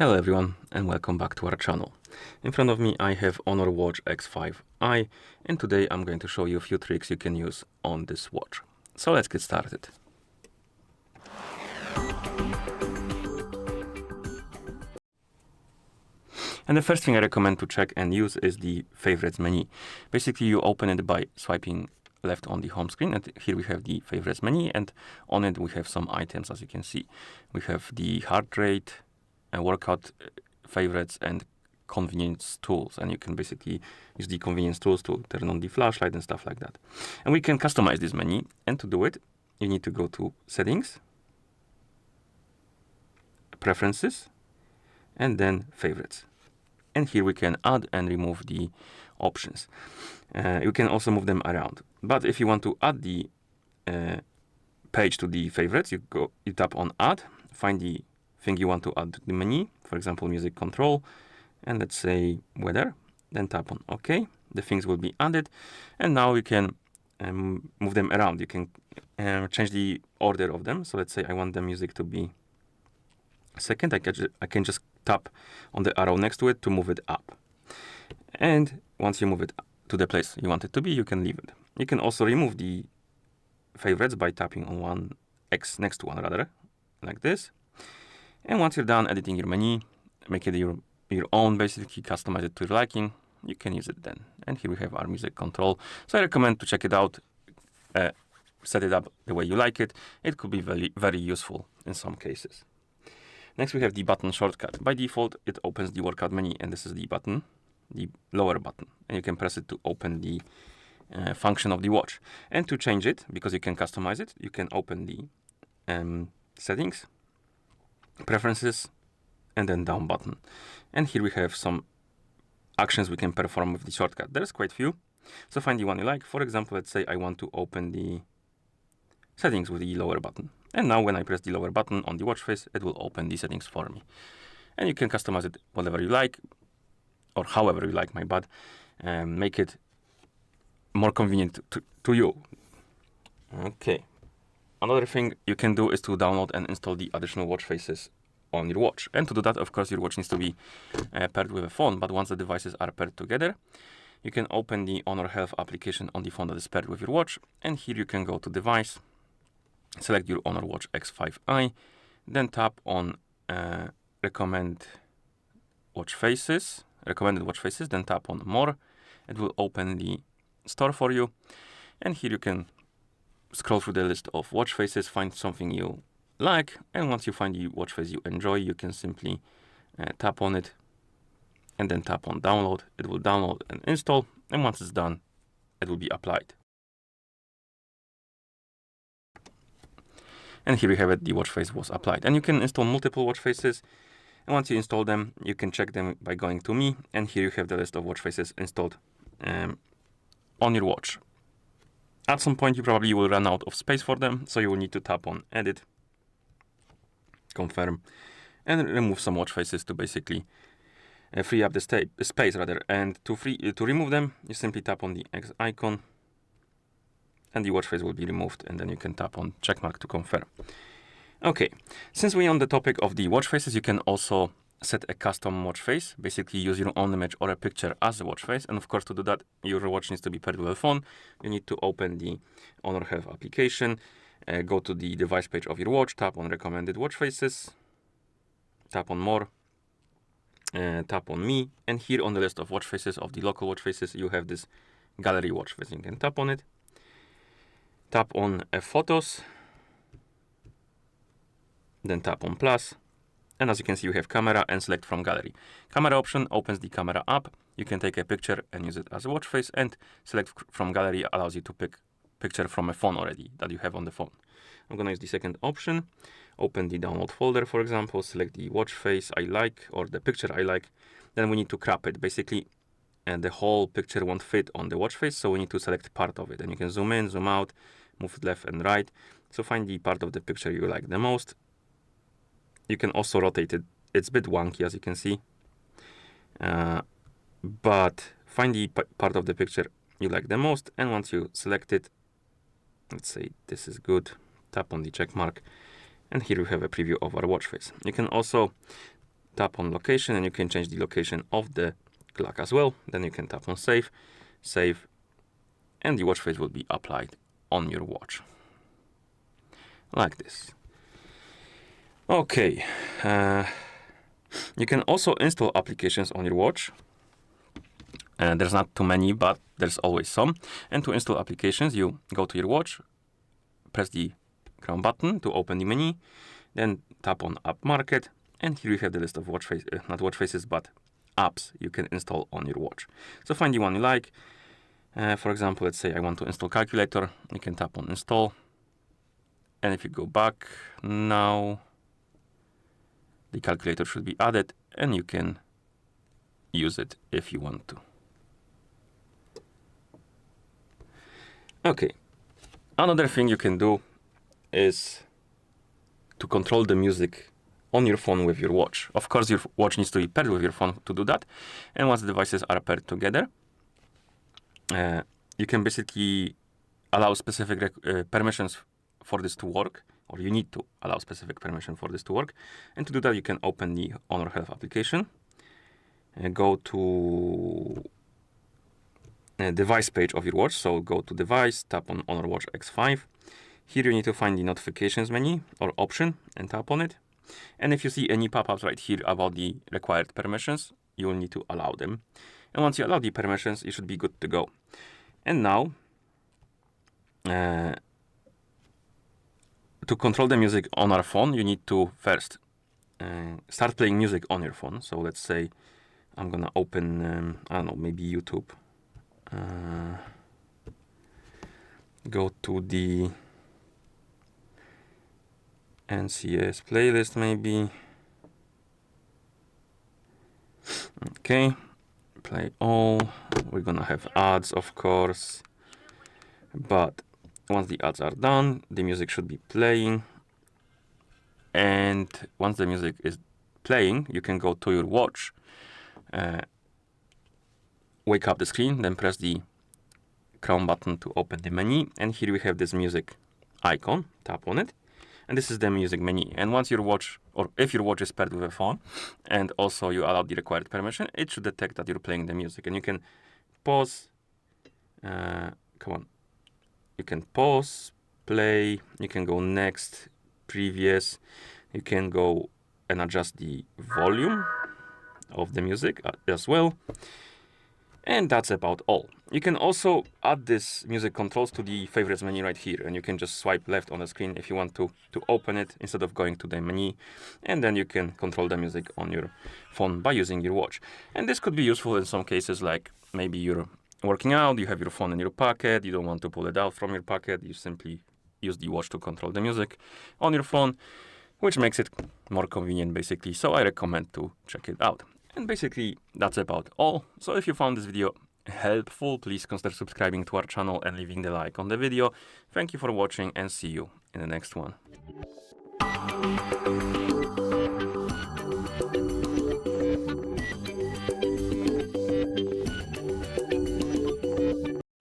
Hello everyone and welcome back to our channel. In front of me I have HONOR Watch X5i and today I'm going to show you a few tricks you can use on this watch. So let's get started. And the first thing I recommend to check and use is the favorites menu. Basically you open it by swiping left on the home screen, and here we have the favorites menu, and on it we have some items. As you can see, we have the heart rate, workout favorites, and convenience tools, and you can basically use the convenience tools to turn on the flashlight and stuff like that. And we can customize this menu, and to do it you need to go to settings, preferences, and then favorites. And here we can add and remove the options. You can also move them around. But if you want to add the page to the favorites, you tap on add, find the thing you want to add to the menu, for example music control, and let's say weather, then tap on OK. The things will be added, and now you can move them around. You can change the order of them. So let's say I want the music to be second. I can just tap on the arrow next to it to move it up, and once you move it to the place you want it to be, you can leave it. You can also remove the favorites by tapping on one X next to one, rather, like this. And once you're done editing your menu, make it your own, basically customize it to your liking, you can use it then. And here we have our music control. So I recommend to check it out, set it up the way you like it. It could be very, very useful in some cases. Next we have the button shortcut. By default it opens the workout menu, and this is the button, the lower button, and you can press it to open the function of the watch. And to change it, because you can customize it, you can open the settings, preferences, and then down button. And here we have some actions we can perform with the shortcut. There's quite a few, so find the one you like. For example, let's say I want to open the settings with the lower button, and now when I press the lower button on the watch face, it will open the settings for me. And you can customize it whatever you like, or however you like, my bad, make it more convenient to you. Okay. Another thing you can do is to download and install the additional watch faces on your watch. And to do that, of course, your watch needs to be paired with a phone. But once the devices are paired together, you can open the HONOR Health application on the phone that is paired with your watch. And here you can go to device, select your HONOR Watch X5i, then tap on recommended watch faces, then tap on more. It will open the store for you. And here you can scroll through the list of watch faces, find something you like, and once you find the watch face you enjoy, you can simply tap on it and then tap on download. It will download and install, and once it's done, it will be applied. And here we have it, the watch face was applied. And you can install multiple watch faces, and once you install them, you can check them by going to me, and here you have the list of watch faces installed on your watch. At some point you probably will run out of space for them, so you will need to tap on edit, confirm, and remove some watch faces to basically free up the space rather. And to remove them, you simply tap on the X icon and the watch face will be removed, and then you can tap on checkmark to confirm. Okay, since we're on the topic of the watch faces, you can also set a custom watch face, basically use your own image or a picture as a watch face. And of course, to do that, your watch needs to be paired with a phone. You need to open the HONOR Health application, go to the device page of your watch, tap on recommended watch faces, tap on more, tap on me, and here on the list of watch faces, of the local watch faces, you have this gallery watch face. You can tap on it, tap on photos, then tap on plus. And as you can see, you have camera, and select from gallery. Camera option opens the camera app. You can take a picture and use it as a watch face, and select from gallery allows you to pick picture from a phone already that you have on the phone. I'm gonna use the second option. Open the download folder, for example, select the watch face I like or the picture I like. Then we need to crop it basically, and the whole picture won't fit on the watch face, so we need to select part of it. And you can zoom in, zoom out, move it left and right. So find the part of the picture you like the most. You can also rotate it. It's a bit wonky, as you can see, but find the part of the picture you like the most, and once you select it, let's say this is good, tap on the check mark, and here we have a preview of our watch face. You can also tap on location, and you can change the location of the clock as well. Then you can tap on save, and the watch face will be applied on your watch. Like this. Okay. You can also install applications on your watch. There's not too many, but there's always some. And to install applications, you go to your watch, press the crown button to open the menu, then tap on App Market, and here you have the list of watch faces, not watch faces, but apps you can install on your watch. So find the one you like. For example, let's say I want to install calculator. You can tap on install. And if you go back now, the calculator should be added, and you can use it if you want to. Okay. Another thing you can do is to control the music on your phone with your watch. Of course, your watch needs to be paired with your phone to do that. And once the devices are paired together, you can basically allow specific permissions for this to work, or you need to allow specific permission for this to work. And to do that, you can open the HONOR Health application, go to device page of your watch. So go to device, tap on HONOR Watch X5. Here you need to find the notifications menu or option and tap on it. And if you see any pop-ups right here about the required permissions, you will need to allow them. And once you allow the permissions, you should be good to go. And now, to control the music on our phone, you need to first start playing music on your phone. So let's say I'm gonna open, I don't know, maybe YouTube. Go to the NCS playlist maybe. Okay, play all. We're gonna have ads, of course, but once the ads are done, the music should be playing. And once the music is playing, you can go to your watch, wake up the screen, then press the crown button to open the menu. And here we have this music icon. Tap on it. And this is the music menu. And once your watch, or if your watch is paired with a phone, and also you allow the required permission, it should detect that you're playing the music. And you can pause. Come on. You can pause, play. You can go next, previous. You can go and adjust the volume of the music as well. And that's about all. You can also add this music controls to the favorites menu right here, and you can just swipe left on the screen if you want to open it instead of going to the menu, and then you can control the music on your phone by using your watch. And this could be useful in some cases, like maybe you're working out, you have your phone in your pocket, you don't want to pull it out from your pocket, you simply use the watch to control the music on your phone, which makes it more convenient basically. So I recommend to check it out. And basically, that's about all. So if you found this video helpful, please consider subscribing to our channel and leaving the like on the video. Thank you for watching, and see you in the next one.